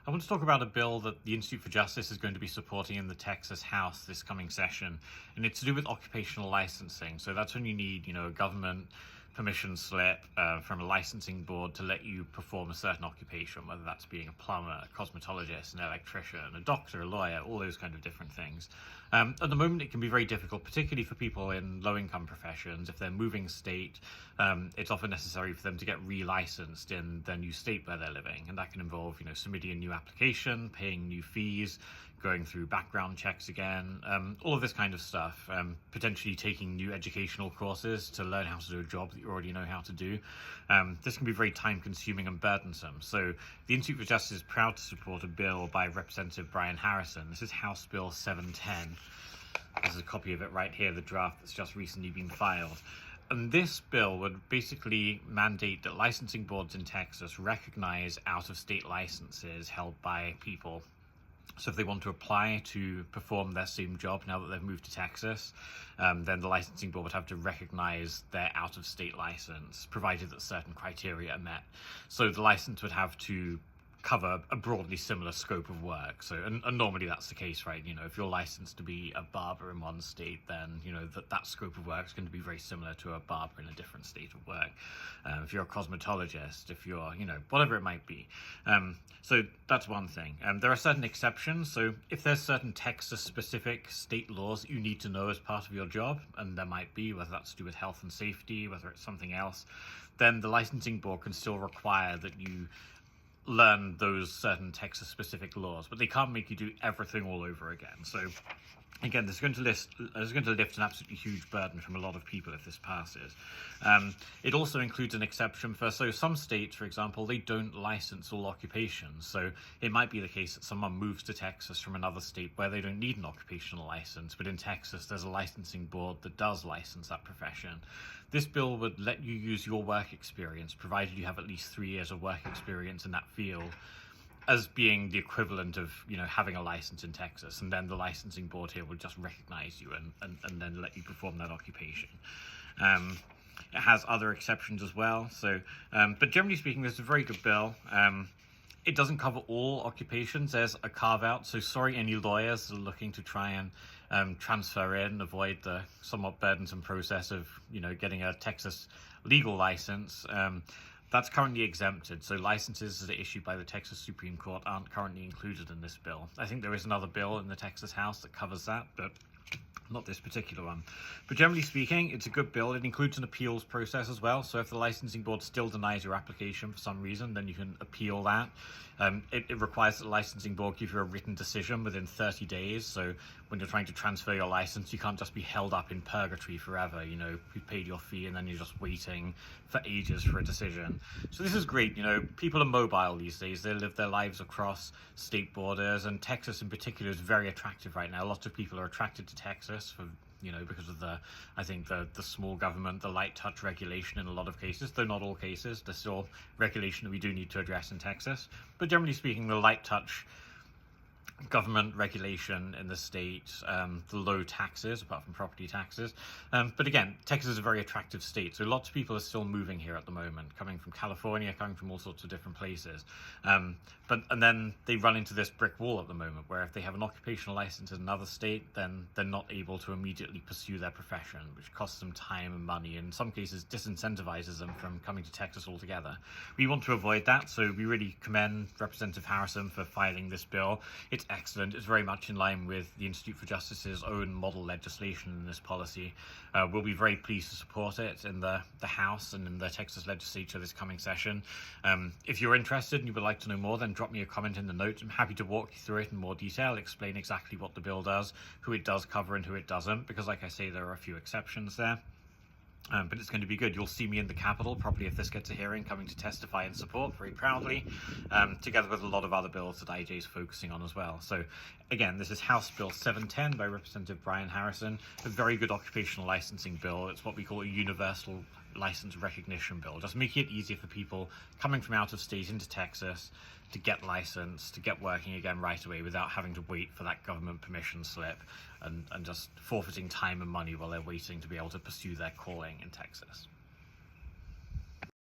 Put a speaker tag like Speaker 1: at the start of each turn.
Speaker 1: I want to talk about a bill that the Institute for Justice is going to be supporting in the Texas House this coming session, and it's to do with occupational licensing. So that's when you need, a government permission slip from a licensing board to let you perform a certain occupation, whether that's being a plumber, a cosmetologist, an electrician, a doctor, a lawyer, all those kind of different things. At the moment, it can be very difficult, particularly for people in low-income professions. If they're moving state, it's often necessary for them to get re-licensed in their new state where they're living, and that can involve, submitting a new application, paying new fees, going through background checks again, all of this kind of stuff, potentially taking new educational courses to learn how to do a job that you already know how to do. This can be very time-consuming and burdensome. So the Institute for Justice is proud to support a bill by Representative Brian Harrison. This is House Bill 710. There's a copy of it right here, the draft that's just recently been filed. And this bill would basically mandate that licensing boards in Texas recognize out-of-state licenses held by people. So if they want to apply to perform their same job now that they've moved to Texas, then the licensing board would have to recognize their out-of-state license, provided that certain criteria are met. So the license would have to cover a broadly similar scope of work. So, and normally that's the case, right? If you're licensed to be a barber in one state, then, that scope of work is going to be very similar to a barber in a different state of work. If you're a cosmetologist, if you're, whatever it might be. So that's one thing. There are certain exceptions. So if there's certain Texas-specific state laws that you need to know as part of your job, and there might be, whether that's to do with health and safety, whether it's something else, then the licensing board can still require that you learn those certain Texas-specific laws, but they can't make you do everything all over again. So again, this is going to lift an absolutely huge burden from a lot of people if this passes. It also includes an exception for, so some states, for example, they don't license all occupations. So it might be the case that someone moves to Texas from another state where they don't need an occupational license, but in Texas there's a licensing board that does license that profession. This bill would let you use your work experience, provided you have at least 3 years of work experience in that field, as being the equivalent of, having a license in Texas, and then the licensing board here will just recognize you and then let you perform that occupation. It has other exceptions as well. So, but generally speaking, this is a very good bill. It doesn't cover all occupations. There's a carve-out. So sorry, any lawyers that are looking to try and transfer in, avoid the somewhat burdensome process of, getting a Texas legal license. That's currently exempted, so licenses that are issued by the Texas Supreme Court aren't currently included in this bill. I think there is another bill in the Texas House that covers that, but not this particular one. But generally speaking, it's a good bill. It includes an appeals process as well, so if the licensing board still denies your application for some reason, then you can appeal that. It requires that the licensing board give you a written decision within 30 days, so when you're trying to transfer your license, you can't just be held up in purgatory forever. You've paid your fee and then you're just waiting for ages for a decision. So this is great. People are mobile these days. They live their lives across state borders, and Texas in particular is very attractive right now. Lots of people are attracted to Texas for, because of the small government, the light touch regulation in a lot of cases, though not all cases. There's still regulation that we do need to address in Texas. But generally speaking, the light touch government regulation in the state, the low taxes, apart from property taxes. But again, Texas is a very attractive state, so lots of people are still moving here at the moment, coming from California, coming from all sorts of different places. And then they run into this brick wall at the moment, where if they have an occupational license in another state, then they're not able to immediately pursue their profession, which costs them time and money, and in some cases disincentivizes them from coming to Texas altogether. We want to avoid that, so we really commend Representative Harrison for filing this bill. It's excellent. It's very much in line with the Institute for Justice's own model legislation in this policy. We'll be very pleased to support it in the House and in the Texas legislature this coming session. If you're interested and you would like to know more, then drop me a comment in the notes. I'm happy to walk you through it in more detail, explain exactly what the bill does, who it does cover and who it doesn't, because like I say, there are a few exceptions there. But it's going to be good. You'll see me in the Capitol, probably if this gets a hearing, coming to testify in support very proudly, together with a lot of other bills that IJ is focusing on as well. So again, this is House Bill 710 by Representative Brian Harrison, a very good occupational licensing bill. It's what we call a universal license recognition bill, just making it easier for people coming from out of state into Texas to get licensed, to get working again right away without having to wait for that government permission slip and just forfeiting time and money while they're waiting to be able to pursue their calling in Texas.